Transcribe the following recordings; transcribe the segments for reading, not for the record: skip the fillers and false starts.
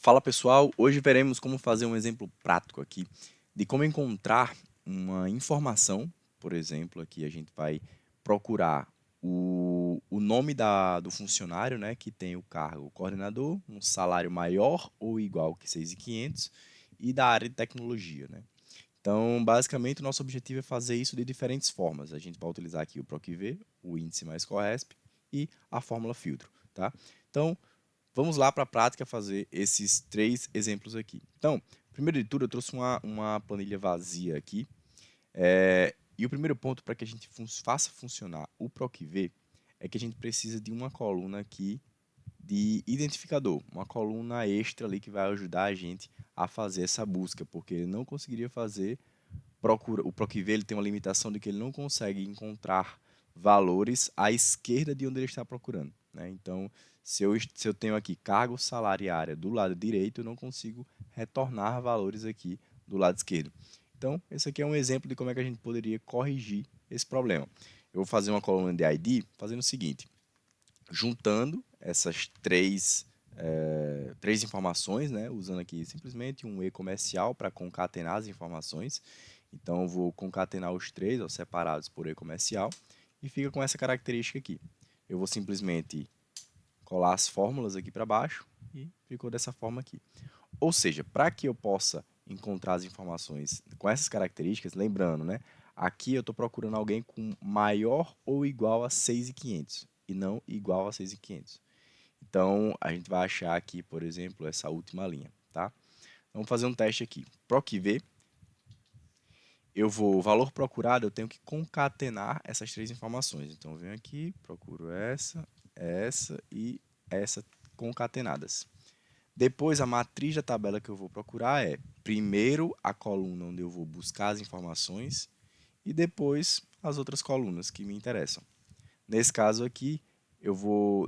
Fala pessoal, hoje veremos como fazer um exemplo prático aqui de como encontrar uma informação. Por exemplo, aqui a gente vai procurar o nome do funcionário, né, que tem o cargo coordenador, um salário maior ou igual que 6.500 e da área de tecnologia, né? Então, basicamente, o nosso objetivo é fazer isso de diferentes formas. A gente vai utilizar aqui o PROC-V, o índice mais CORRESP e a fórmula filtro, tá? Então, vamos lá para a prática fazer esses três exemplos aqui. Então, primeiro de tudo, eu trouxe uma planilha vazia aqui. E o primeiro ponto para que a gente faça funcionar o PROC-V é que a gente precisa de uma coluna aqui de identificador, uma coluna extra ali que vai ajudar a gente a fazer essa busca, porque ele não conseguiria fazer o PROC-V, ele tem uma limitação de que ele não consegue encontrar valores à esquerda de onde ele está procurando, né? Então, se eu tenho aqui cargo, salário e área do lado direito, eu não consigo retornar valores aqui do lado esquerdo. Então, esse aqui é um exemplo de como é que a gente poderia corrigir esse problema. Eu vou fazer uma coluna de ID fazendo o seguinte: juntando essas três informações, né, usando aqui simplesmente um e-comercial para concatenar as informações. Então, eu vou concatenar os três, ó, separados por e-comercial, e fica com essa característica aqui. Eu vou simplesmente colar as fórmulas aqui para baixo e ficou dessa forma aqui. Ou seja, para que eu possa encontrar as informações com essas características, lembrando, né, aqui eu estou procurando alguém com maior ou igual a 6.500 e não igual a 6.500. Então, a gente vai achar aqui, por exemplo, essa última linha, tá? Vamos fazer um teste aqui. PROC-V, o valor procurado, eu tenho que concatenar essas três informações. Então, eu venho aqui, procuro essa e essa concatenadas. Depois, a matriz da tabela que eu vou procurar é, primeiro, a coluna onde eu vou buscar as informações e depois as outras colunas que me interessam. Nesse caso aqui,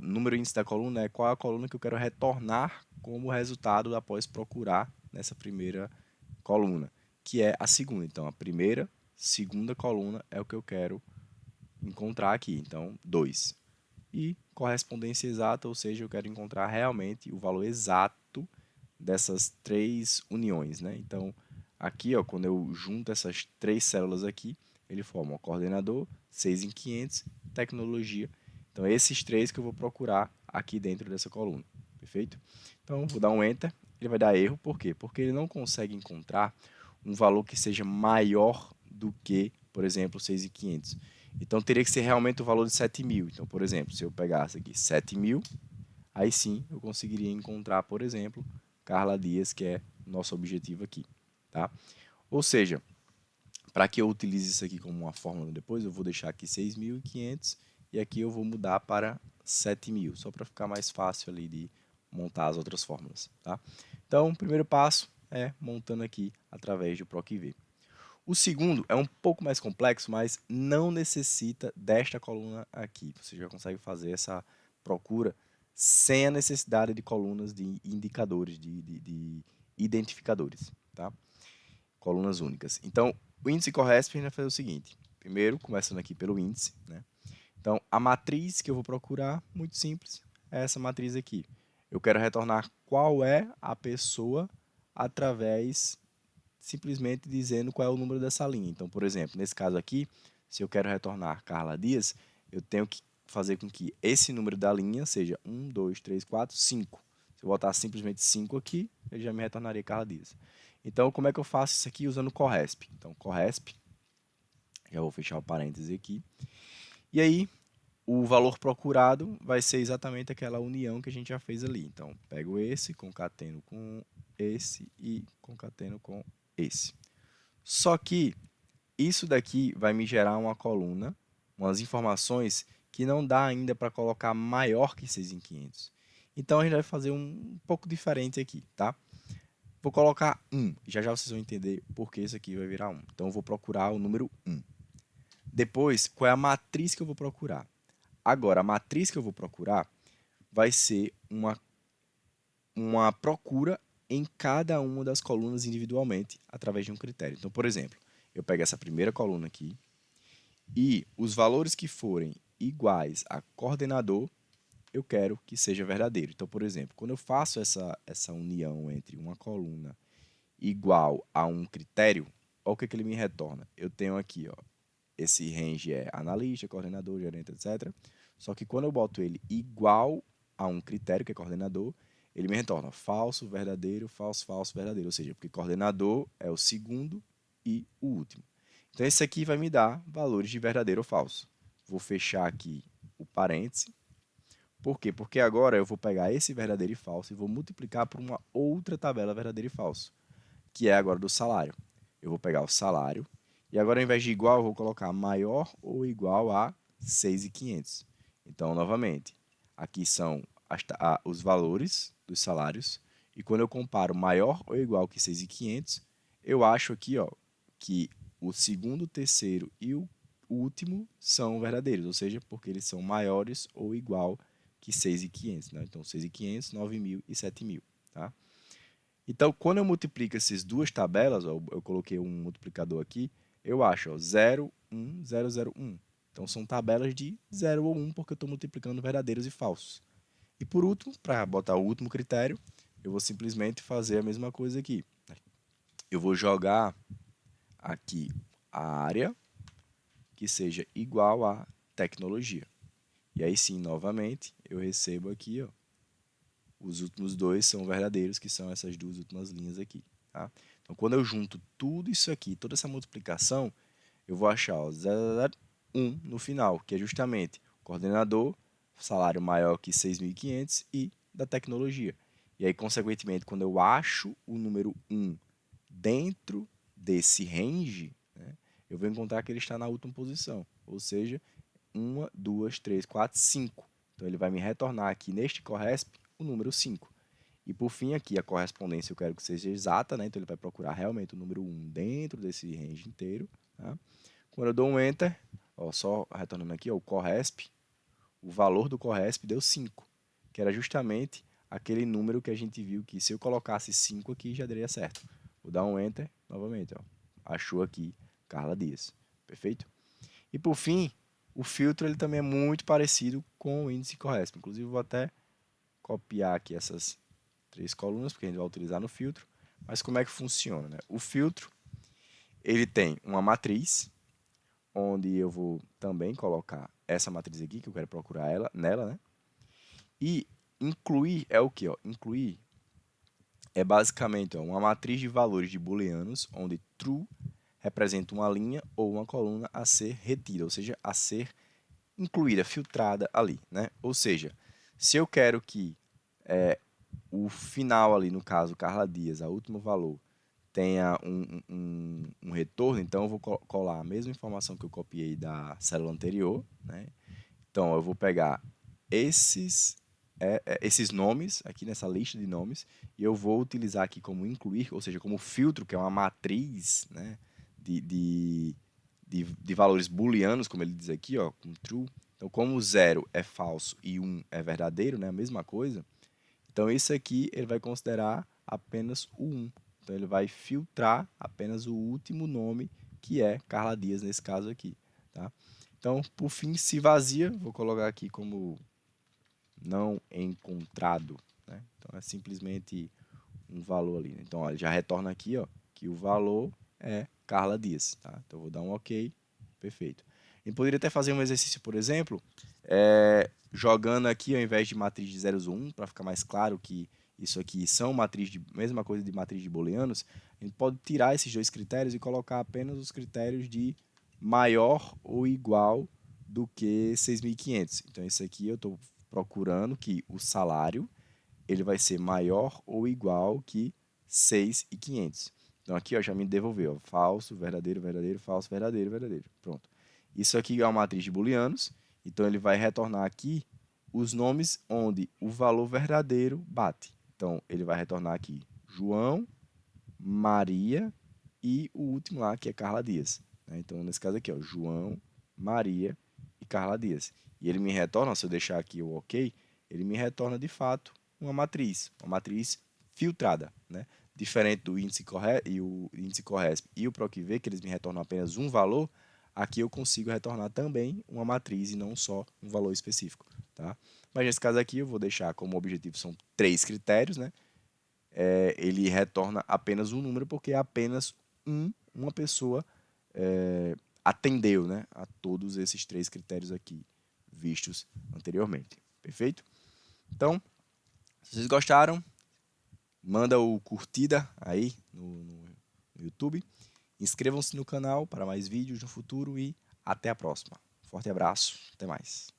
número índice da coluna é qual é a coluna que eu quero retornar como resultado após procurar nessa primeira coluna, que é a segunda. Então, a primeira, segunda coluna é o que eu quero encontrar aqui. Então, 2. E correspondência exata, ou seja, eu quero encontrar realmente o valor exato dessas três uniões, né? Então, aqui, ó, quando eu junto essas três células aqui, ele forma o coordenador, 6 em 500, tecnologia. Então, esses três que eu vou procurar aqui dentro dessa coluna, perfeito? Então, vou dar um Enter, ele vai dar erro, por quê? Porque ele não consegue encontrar um valor que seja maior do que, por exemplo, 6.500. Então, teria que ser realmente o valor de 7.000. Então, por exemplo, se eu pegasse aqui 7.000, aí sim eu conseguiria encontrar, por exemplo, Carla Dias, que é nosso objetivo aqui, tá? Ou seja, para que eu utilize isso aqui como uma fórmula depois, eu vou deixar aqui 6.500 e aqui eu vou mudar para 7.000, só para ficar mais fácil ali de montar as outras fórmulas, tá? Então, o primeiro passo é montando aqui através do PROC-V. O segundo é um pouco mais complexo, mas não necessita desta coluna aqui. Você já consegue fazer essa procura sem a necessidade de colunas de indicadores, de identificadores, tá? Colunas únicas. Então, o índice CORRESP a gente vai fazer o seguinte. Primeiro, começando aqui pelo índice, né? Então, a matriz que eu vou procurar, muito simples, é essa matriz aqui. Eu quero retornar qual é a pessoa através simplesmente dizendo qual é o número dessa linha. Então, por exemplo, nesse caso aqui, se eu quero retornar Carla Dias, eu tenho que fazer com que esse número da linha seja 1, 2, 3, 4, 5. Se eu botar simplesmente 5 aqui, ele já me retornaria Carla Dias. Então, como é que eu faço isso aqui usando o CORRESP? Então, CORRESP, já vou fechar o parêntese aqui. E aí, o valor procurado vai ser exatamente aquela união que a gente já fez ali. Então, pego esse, concateno com esse e concateno com esse. Só que isso daqui vai me gerar uma coluna, umas informações que não dá ainda para colocar maior que 6 em 500. Então a gente vai fazer um pouco diferente aqui, tá? Vou colocar 1. Já já vocês vão entender por que isso aqui vai virar 1. Então eu vou procurar o número 1. Depois, qual é a matriz que eu vou procurar? Agora, a matriz que eu vou procurar vai ser uma procura em cada uma das colunas individualmente através de um critério. Então, por exemplo, eu pego essa primeira coluna aqui, e os valores que forem iguais a coordenador, eu quero que seja verdadeiro. Então, por exemplo, quando eu faço essa união entre uma coluna igual a um critério, olha o que ele me retorna. Eu tenho aqui, ó, esse range é analista, coordenador, gerente, etc. Só que quando eu boto ele igual a um critério, que é coordenador, ele me retorna falso, verdadeiro, falso, falso, verdadeiro. Ou seja, porque coordenador é o segundo e o último. Então, esse aqui vai me dar valores de verdadeiro ou falso. Vou fechar aqui o parêntese. Por quê? Porque agora eu vou pegar esse verdadeiro e falso e vou multiplicar por uma outra tabela verdadeiro e falso, que é agora do salário. Eu vou pegar o salário e agora, ao invés de igual, eu vou colocar maior ou igual a 6.500. Então, novamente, aqui são os valores dos salários. E quando eu comparo maior ou igual que 6.500, eu acho aqui, ó, que o segundo, o terceiro e o último são verdadeiros, ou seja, porque eles são maiores ou igual que 6.500. Né? Então, 6.500, 9.000 e 7.000. Tá? Então, quando eu multiplico essas duas tabelas, ó, eu coloquei um multiplicador aqui, eu acho ó, 0, 1, 0, 0, 1. Então, são tabelas de 0 ou 1, porque eu estou multiplicando verdadeiros e falsos. E por último, para botar o último critério, eu vou simplesmente fazer a mesma coisa aqui. Eu vou jogar aqui a área que seja igual a tecnologia. E aí sim, novamente, eu recebo aqui, ó, os últimos dois são verdadeiros, que são essas duas últimas linhas aqui. Tá? Então, quando eu junto tudo isso aqui, toda essa multiplicação, eu vou achar 1 no final, que é justamente o coordenador, salário maior que 6.500 e da tecnologia. E aí, consequentemente, quando eu acho o número 1 dentro desse range, né, eu vou encontrar que ele está na última posição. Ou seja, 1, 2, 3, 4, 5. Então, ele vai me retornar aqui neste CORRESP o número 5. E por fim, aqui a correspondência eu quero que seja exata, né? Então ele vai procurar realmente o número 1 dentro desse range inteiro. Tá? Quando eu dou um Enter, ó, só retornando aqui, ó, o CORRESP, o valor do CORRESP deu 5, que era justamente aquele número que a gente viu que se eu colocasse 5 aqui já daria certo. Vou dar um Enter novamente. Ó. Achou aqui Carla Dias. Perfeito? E por fim, o filtro ele também é muito parecido com o índice CORRESP. Inclusive, vou até copiar aqui essas 3 colunas, porque a gente vai utilizar no filtro. Mas como é que funciona? Né? O filtro ele tem uma matriz, onde eu vou também colocar essa matriz aqui, que eu quero procurar nela, né? E incluir é o que? Incluir é basicamente uma matriz de valores de booleanos, onde true representa uma linha ou uma coluna a ser retida, ou seja, a ser incluída, filtrada ali, né? Ou seja, se eu quero que o final ali, no caso, Carla Dias, o último valor, tenha um retorno, então eu vou colar a mesma informação que eu copiei da célula anterior, né? Então eu vou pegar esses esses nomes aqui nessa lista de nomes e eu vou utilizar aqui como incluir, ou seja, como filtro, que é uma matriz, né, de valores booleanos, como ele diz aqui, ó, com true. Então, como o 0 é falso e 1 é verdadeiro, né, a mesma coisa, então isso aqui ele vai considerar apenas o 1. Então ele vai filtrar apenas o último nome, que é Carla Dias nesse caso aqui, tá? Então, por fim, se vazia, vou colocar aqui como não encontrado, né? Então é simplesmente um valor ali. Então, ó, ele já retorna aqui, ó, que o valor é Carla Dias, tá? Então eu vou dar um OK, perfeito. A gente poderia até fazer um exercício, por exemplo, jogando aqui ao invés de matriz de zeros ou 1, para ficar mais claro que isso aqui são matriz de mesma coisa de matriz de booleanos, a gente pode tirar esses dois critérios e colocar apenas os critérios de maior ou igual do que 6.500. Então, isso aqui eu estou procurando que o salário ele vai ser maior ou igual que 6.500. Então, aqui ó, já me devolveu. Ó, falso, verdadeiro, verdadeiro, falso, verdadeiro, verdadeiro. Pronto. Isso aqui é uma matriz de booleanos. Então, ele vai retornar aqui os nomes onde o valor verdadeiro bate. Então, ele vai retornar aqui João, Maria e o último lá, que é Carla Dias. Então, nesse caso aqui, ó, João, Maria e Carla Dias. E ele me retorna, se eu deixar aqui o OK, ele me retorna de fato uma matriz filtrada, né? Diferente do índice e o índice CORRESP e o PROC-V, que eles me retornam apenas um valor, aqui eu consigo retornar também uma matriz e não só um valor específico, tá? Mas nesse caso aqui eu vou deixar como objetivo são 3 critérios, né? Ele retorna apenas um número porque apenas uma pessoa atendeu, né, a todos esses 3 critérios aqui vistos anteriormente. Perfeito? Então, se vocês gostaram, manda o curtida aí no YouTube. Inscrevam-se no canal para mais vídeos no futuro e até a próxima. Forte abraço, até mais.